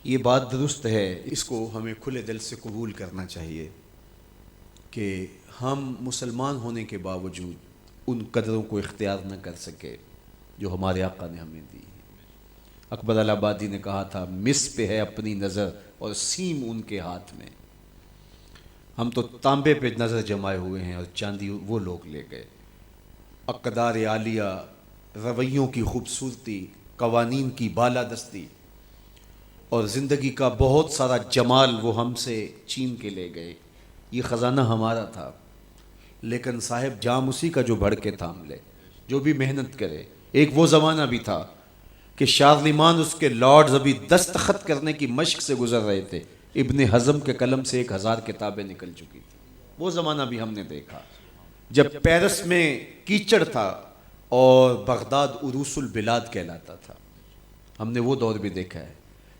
یہ بات درست ہے، اس کو ہمیں کھلے دل سے قبول کرنا چاہیے کہ ہم مسلمان ہونے کے باوجود ان قدروں کو اختیار نہ کر سکے جو ہمارے آقا نے ہمیں دی. اکبر الہآبادی نے کہا تھا مس پہ ہے اپنی نظر اور سیم ان کے ہاتھ میں. ہم تو تانبے پہ نظر جمائے ہوئے ہیں اور چاندی وہ لوگ لے گئے. اقدار عالیہ، رویوں کی خوبصورتی، قوانین کی بالادستی اور زندگی کا بہت سارا جمال وہ ہم سے چھین کے لے گئے. یہ خزانہ ہمارا تھا، لیکن صاحب جام اسی کا جو بڑھ کے تھام لے، جو بھی محنت کرے. ایک وہ زمانہ بھی تھا کہ شارلمان اس کے لارڈز ابھی دستخط کرنے کی مشق سے گزر رہے تھے. ابن حزم کے قلم سے 1000 کتابیں نکل چکی تھی. وہ زمانہ بھی ہم نے دیکھا جب پیرس میں کیچڑ تھا اور بغداد عروس البلاد کہلاتا تھا. ہم نے وہ دور بھی دیکھا ہے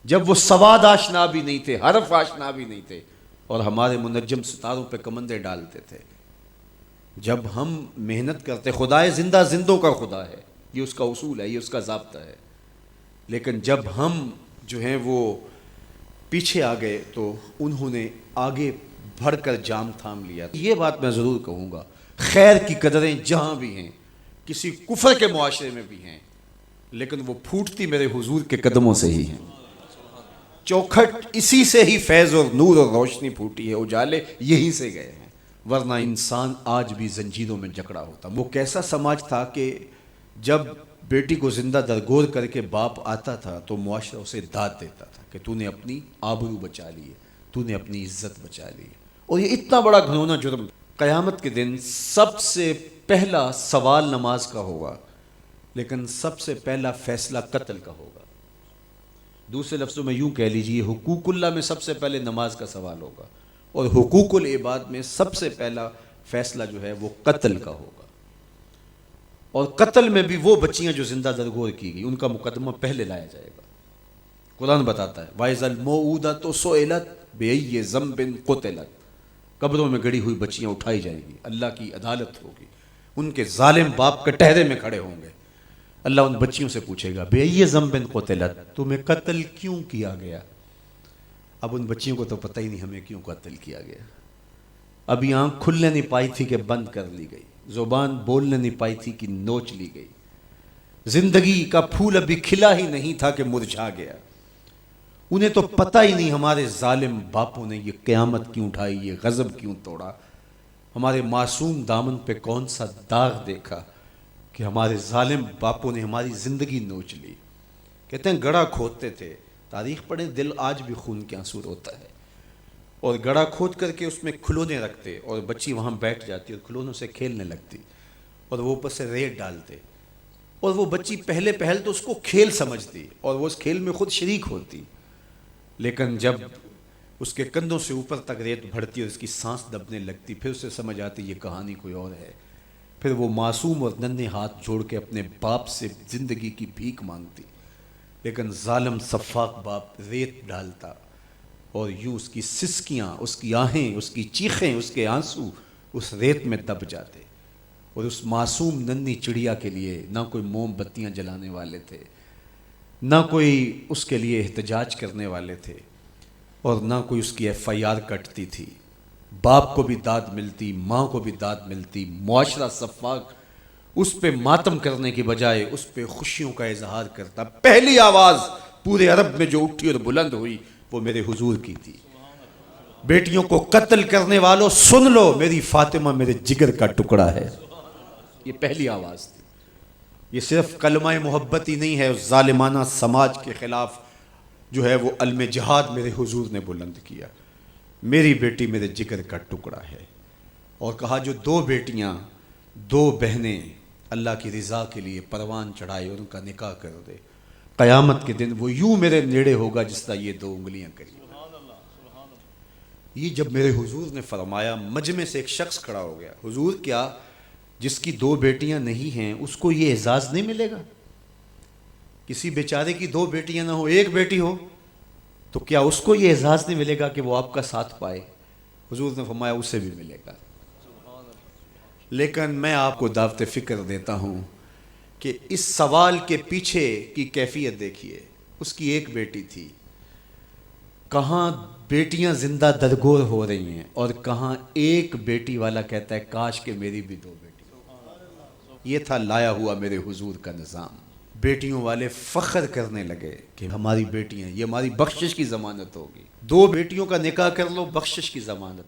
جب وہ سواد آشنا بھی نہیں تھے، حرف آشنا بھی نہیں تھے، اور ہمارے منجم ستاروں پہ کمندے ڈالتے تھے. جب ہم محنت کرتے، خدائے زندہ زندوں کا خدا ہے، یہ اس کا اصول ہے، یہ اس کا ضابطہ ہے. لیکن جب ہم جو ہیں وہ پیچھے آ گئے تو انہوں نے آگے بڑھ کر جام تھام لیا. یہ بات میں ضرور کہوں گا، خیر کی قدریں جہاں بھی ہیں، کسی کفر کے معاشرے میں بھی ہیں، لیکن وہ پھوٹتی میرے حضور کے قدموں سے ہی ہیں. چوکھٹ اسی سے ہی فیض اور نور اور روشنی پھوٹی ہے، اجالے یہیں سے گئے ہیں، ورنہ انسان آج بھی زنجیروں میں جکڑا ہوتا. وہ کیسا سماج تھا کہ جب بیٹی کو زندہ درگور کر کے باپ آتا تھا تو معاشرہ اسے داد دیتا تھا کہ تو نے اپنی آبرو بچا لی ہے، تو نے اپنی عزت بچا لی ہے. اور یہ اتنا بڑا گھنونا جرم. قیامت کے دن سب سے پہلا سوال نماز کا ہوگا، لیکن سب سے پہلا فیصلہ قتل کا ہوگا. دوسرے لفظوں میں یوں کہہ لیجئے، حقوق اللہ میں سب سے پہلے نماز کا سوال ہوگا، اور حقوق العباد میں سب سے پہلا فیصلہ جو ہے وہ قتل کا ہوگا. اور قتل میں بھی وہ بچیاں جو زندہ درگور کی گئی، ان کا مقدمہ پہلے لایا جائے گا. قرآن بتاتا ہے وَإِذَا الْمَوْءُودَةُ سُئِلَتْ بِأَيِّ ذَنبٍ قُتِلَتْ. قبروں میں گڑی ہوئی بچیاں اٹھائی جائیں گی، اللہ کی عدالت ہوگی، ان کے ظالم باپ کٹہرے میں کھڑے ہوں گے. اللہ ان بچیوں سے پوچھے گا بِأَيِّ ذَنبٍ قُتِلَتْ، تمہیں قتل کیوں کیا گیا؟ اب ان بچیوں کو تو پتہ ہی نہیں ہمیں کیوں قتل کیا گیا. ابھی آنکھ کھلنے نہیں پائی تھی کہ بند کر لی گئی، زبان بولنے نہیں پائی تھی کہ نوچ لی گئی، زندگی کا پھول ابھی کھلا ہی نہیں تھا کہ مرجھا گیا. انہیں تو پتہ ہی نہیں ہمارے ظالم باپوں نے یہ قیامت کیوں اٹھائی، یہ غضب کیوں توڑا، ہمارے معصوم دامن پہ کون سا داغ دیکھا کہ ہمارے ظالم باپوں نے ہماری زندگی نوچ لی. کہتے ہیں گڑھا کھودتے تھے، تاریخ پڑھیں، دل آج بھی خون کے آنسو روتا ہے. اور گڑھا کھود کر کے اس میں کھلونے رکھتے اور بچی وہاں بیٹھ جاتی اور کھلونوں سے کھیلنے لگتی، اور وہ اوپر سے ریت ڈالتے، اور وہ بچی پہلے پہل تو اس کو کھیل سمجھتی اور وہ اس کھیل میں خود شریک ہوتی. لیکن جب اس کے کندھوں سے اوپر تک ریت بڑھتی اور اس کی سانس دبنے لگتی، پھر اسے سمجھ آتی یہ کہانی کوئی اور ہے. پھر وہ معصوم اور ننھے ہاتھ جوڑ کے اپنے باپ سے زندگی کی بھیک مانگتی، لیکن ظالم سفاک باپ ریت ڈالتا اور یوں اس کی سسکیاں، اس کی آہیں، اس کی چیخیں، اس کے آنسو اس ریت میں دب جاتے. اور اس معصوم ننھی چڑیا کے لیے نہ کوئی موم بتیاں جلانے والے تھے، نہ کوئی اس کے لیے احتجاج کرنے والے تھے، اور نہ کوئی اس کی FIR کٹتی تھی. باپ کو بھی داد ملتی، ماں کو بھی داد ملتی. معاشرہ صفاق اس پہ ماتم کرنے کی بجائے اس پہ خوشیوں کا اظہار کرتا. پہلی آواز پورے عرب میں جو اٹھی اور بلند ہوئی وہ میرے حضور کی تھی. بیٹیوں کو قتل کرنے والوں سن لو، میری فاطمہ میرے جگر کا ٹکڑا ہے. یہ پہلی آواز تھی. یہ صرف کلمہ محبت ہی نہیں ہے، اس ظالمانہ سماج کے خلاف جو ہے وہ علم جہاد میرے حضور نے بلند کیا. میری بیٹی میرے جگر کا ٹکڑا ہے. اور کہا جو 2 بیٹیاں، 2 بہنیں اللہ کی رضا کے لیے پروان چڑھائے اور ان کا نکاح کر دے، قیامت کے دن وہ یوں میرے نیڑے ہوگا جس طرح یہ 2 انگلیاں کری. یہ جب میرے حضور نے فرمایا، مجمع سے ایک شخص کھڑا ہو گیا. حضور کیا جس کی 2 بیٹیاں نہیں ہیں اس کو یہ اعزاز نہیں ملے گا؟ کسی بیچارے کی 2 بیٹیاں نہ ہو، 1 بیٹی ہو، تو کیا اس کو یہ اعزاز نہیں ملے گا کہ وہ آپ کا ساتھ پائے؟ حضور نے فرمایا اسے بھی ملے گا. لیکن میں آپ کو دعوت فکر دیتا ہوں کہ اس سوال کے پیچھے کی کیفیت دیکھیے. اس کی 1 بیٹی تھی، کہاں بیٹیاں زندہ درگور ہو رہی ہیں اور کہاں ایک بیٹی والا کہتا ہے کاش کہ میری بھی 2 بیٹی۔ یہ تھا لایا ہوا میرے حضور کا نظام۔ بیٹیوں والے فخر کرنے لگے کہ ہماری بیٹیاں، یہ ہماری بخشش کی ضمانت ہوگی، 2 بیٹیوں کا نکاح کر لو، بخشش کی ضمانت۔